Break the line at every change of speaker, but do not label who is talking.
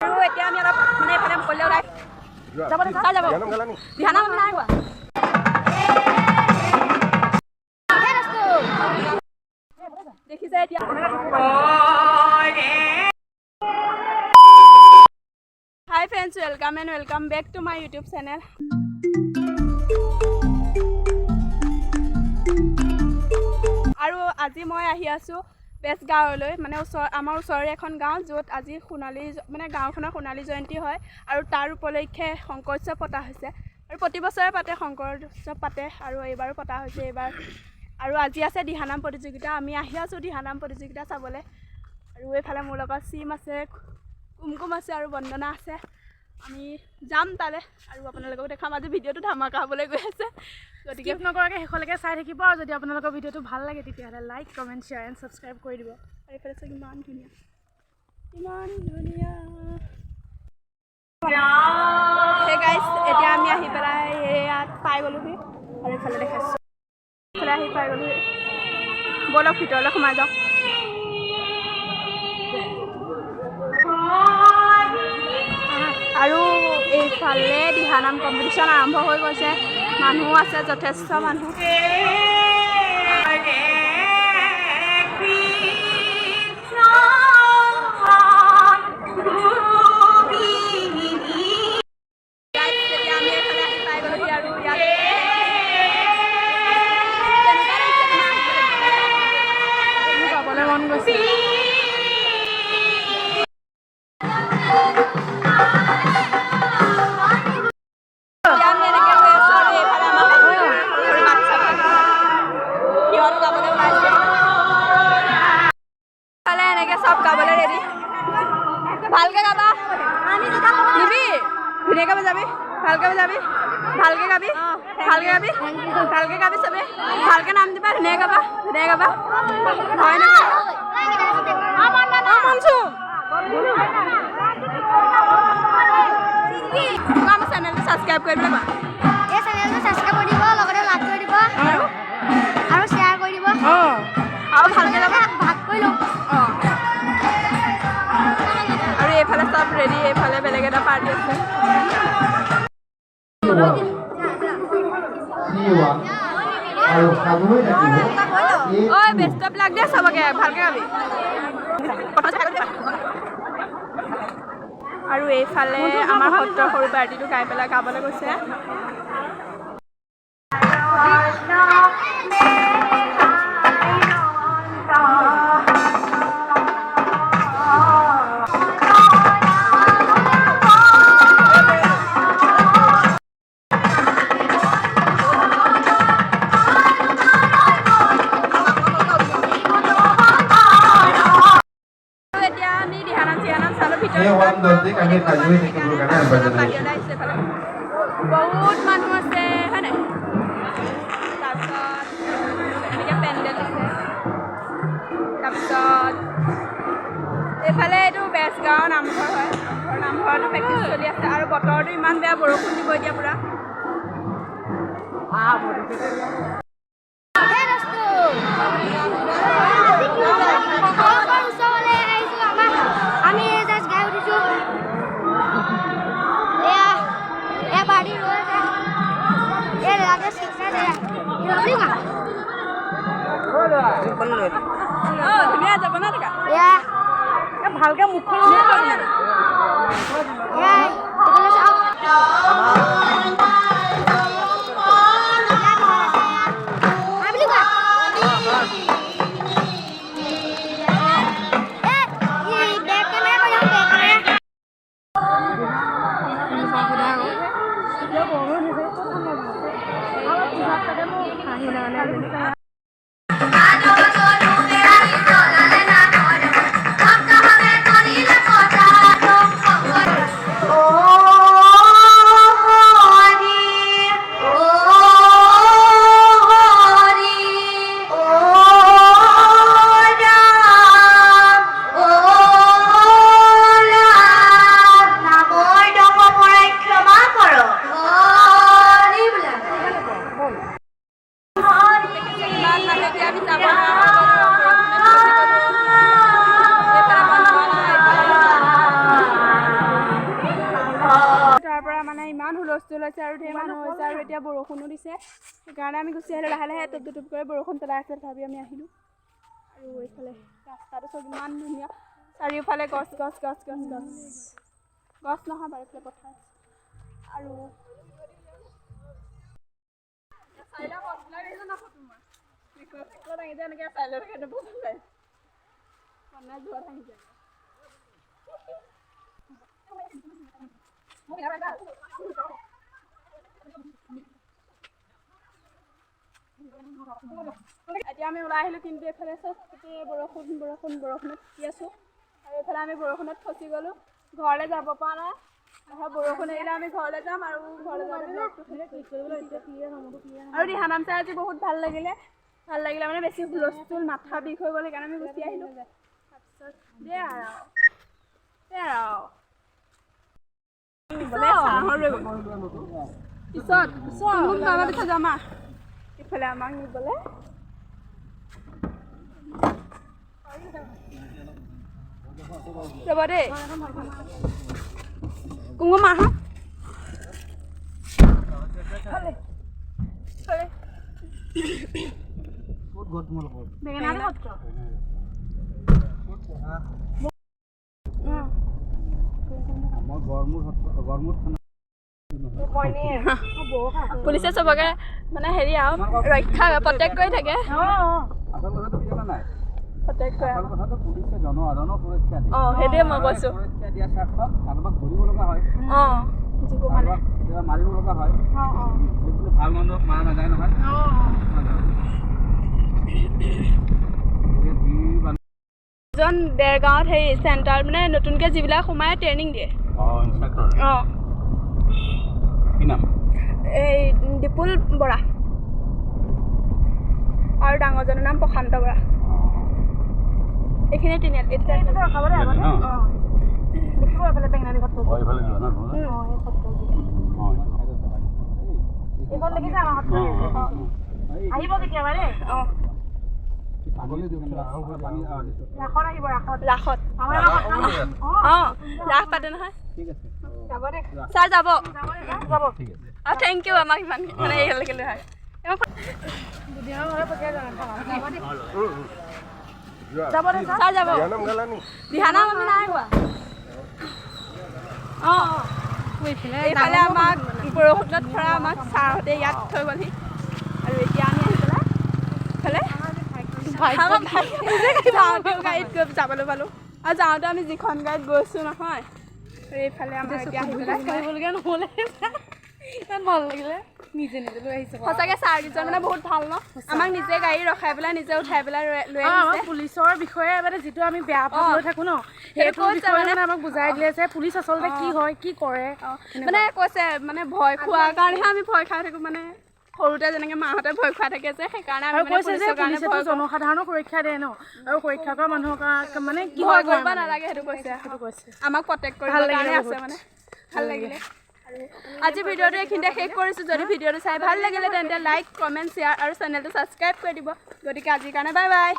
আৰু এতিয়া আমি অলপ মানে এফালে মুকলিলে ওলাই যাব দিহানাম নাই হোৱা দেখিছে এতিয়া hi friends welcome back to my YouTube channel আৰু আজি মই আহি আছোঁ বেজগাঁৱলৈ মানে আমাৰ ওচৰৰে এখন গাঁও য'ত আজি সোণালী মানে গাঁওখনৰ সোণালী জয়ন্তী হয় আৰু তাৰ উপলক্ষে শংকৰ উৎসৱ পতা হৈছে আৰু প্ৰতি বছৰে পাতে শংকৰ উৎসৱ পাতে আৰু এইবাৰো পতা হৈছে আৰু আজি আছে দিহানাম প্ৰতিযোগিতা আমি আহি আছোঁ দিহানাম প্ৰতিযোগিতা চাবলৈ আৰু এইফালে মোৰ লগত চিম আছে কুমকুম আছে আৰু বন্দনা আছে আমি যাম তালৈ আৰু আপোনালোকক দেখাম আজি ভিডিঅ'টো ধামাকা হ'বলৈ গৈ আছে গতিকে নকৰাকৈ শেষলৈকে চাই থাকিব আৰু যদি আপোনালোকৰ ভিডিঅ'টো ভাল লাগে তেতিয়াহ'লে like comment share and subscribe কৰি দিব আৰু এইফালে চাওক ইমান ধুনীয়া হে গাইজ এতিয়া আমি আহি পেলাই ইয়াত পাই গ'লোহি আৰু এইফালে দেখাইছোঁ এইফালে আহি পাই গ'লোহি ব'লক ভিতৰলৈ সোমাই যাওঁ আৰু এইফালে দিহানাম কম্পিটিশ্যন আৰম্ভ হৈ গৈছে মানুহো আছে যথেষ্ট মানুহ ভালকে গাবা নিবি ধুনীয়াকৈ বজাবি ভালকৈ বজাবি ভালকৈ গাবি ভালকৈ গাবি চবে ভালকৈ নাম দিবা ধুনীয়াকৈ গাবা হয় নহয় আমাৰ চেনেলটো ছাবস্ক্ৰাইব কৰি দিবা এই চেনেলটো ছাবস্ক্ৰাইব কৰি দিব লগতে লাইক কৰি দিব আৰু শ্বেয়াৰ কৰি দিব আৰু ভালকৈ গাবা ভাগ কৰি লওঁ আৰু এইফালে চব ৰেডি এইফালে বেলেগ এটা পাৰ্টি আছে ঐ বেষ্ট অফ লাক দে চবকে ভালকৈ গাবি আৰু এইফালে আমাৰ সত্ৰৰ সৰু পাৰ্টিটো গাই পেলাই গাবলৈ গৈছে বহুত মানুহ আছে হয় নাই তাৰপিছত এনেকৈ পেণ্ডেল আছে তাৰপিছত এইফালে এইটো বেজগাঁৱৰ নামঘৰ হয় নামঘৰতো প্ৰেক্টিচ চলি আছে আৰু বতৰটো ইমান বেয়া বৰষুণ দিব এতিয়া পূৰা ধুনীয়া যাব না থকা ভালকৈ মুখখন হুলস্থুল হৈছে আৰু ঢেৰ মানুহ হৈছে আৰু এতিয়া বৰষুণো দিছে সেইকাৰণে আমি গুচি আহিলোঁ লাহে লাহে টুপ টুপ কৰি বৰষুণ পেলাই আছে তথাপি আমি আহিলোঁ আৰু এইফালে ৰাস্তাটো চব ইমান ধুনীয়া চাৰিওফালে গছ গছ গছ গছ গছ গছ নহয় বাৰু এইফালে পথাৰ আৰু এতিয়া আমি ওলাই আহিলোঁ কিন্তু এইফালে চব গোটেই বৰষুণত ফচি আছোঁ আৰু এইফালে আমি বৰষুণত ফচি গ'লোঁ ঘৰলৈ যাব পৰা নাই বৰষুণ এৰিলে আমি ঘৰলৈ যাম আৰু ঘৰলৈ আৰু দিহানাম চাই আজি বহুত ভাল লাগিলে মানে বেছি হুলস্থুল মাথা বিষ হৈ গ'ল সেইকাৰণে আমি গুচি আহিলোঁ তাৰপিছত পিছত যাম ইফালে আমাক নিবলৈ যাব দেই কুমকুম আহা পুলিচে চবকে মানে হেৰি আৰু ৰক্ষা প্ৰটেক্ট কৰি থাকে সেইটোৱে মই কৈছোঁ এজন দেৰগাঁৱত হেৰি চেণ্টাৰ মানে নতুনকৈ যিবিলাক সোমাই ট্ৰেইনিং দিয়ে এই দীপুল বৰা আৰু ডাঙৰজনৰ নাম প্ৰশান্ত বৰা এইখিনি তিনিআলি ৰখাব দেখিব এইফালে বেঙেনাৰী ঘৰত এইখন দেখিছে আমাৰ আহিব কেতিয়াবা দেই ৰাসত ৰাস পাতে নহয় ছাৰ যাব আৰু থেংক ইউ আমাক ইমান মানে এইলৈকে লৈ হয় ছাৰ যাব দিহানাম আমি নাই গোৱা এইফালে আমাক বৰষুণত ধৰা আমাক ছাৰহঁতে ইয়াত থৈ গ'লহি আৰু এতিয়া আমি আহি পেলাই গাড়ীত গৈ যাবলৈ পালোঁ আৰু যাওঁতে আমি যিখন গাড়ীত গৈছোঁ নহয় এইফালে আমাৰ এতিয়া আহি পেলাই কৰিবলগীয়া নহ'লে ইমান ভাল লাগিলে নিজে লৈ আহিছে সঁচাকৈ ছাৰকেইজন মানে বহুত ভাল ন আমাক নিজে গাড়ী ৰখাই পেলাই নিজে উঠাই পেলাই লৈ আহিছে পুলিচৰ বিষয়ে মানে যিটো আমি বেয়া ভাৱ লৈ থাকোঁ ন সেইটো বিষয়ে মানে আমাক বুজাই দিলে যে পুলিচ আচলতে কি হয় কি কৰে মানে কৈছে মানে ভয় খোৱাৰ কাৰণেহে আমি ভয় খাই থাকোঁ মানে সৰুতে যেনেকৈ মাহঁতে ভয় খুৱাই থাকে যে সেইকাৰণে আমি কৈছে যে পুলিচেতো জনসাধাৰণক সুৰক্ষা দিয়ে ন আৰু সুৰক্ষা কৰা মানুহক মানে কি ভয় কৰিব নালাগে সেইটো কৈছে আমাক প্ৰটেক্ট কৰিবৰ কাৰণে আছে মানে ভাল লাগিলে আজি ভিডিঅ'টো এইখিনিতে শেষ কৰিছোঁ যদি ভিডিঅ'টো চাই ভাল লাগিলে তেন্তে লাইক কমেণ্ট শ্বেয়াৰ আৰু চেনেলটো ছাবস্ক্ৰাইব কৰি দিব গতিকে আজিৰ কাৰণে বাই বাই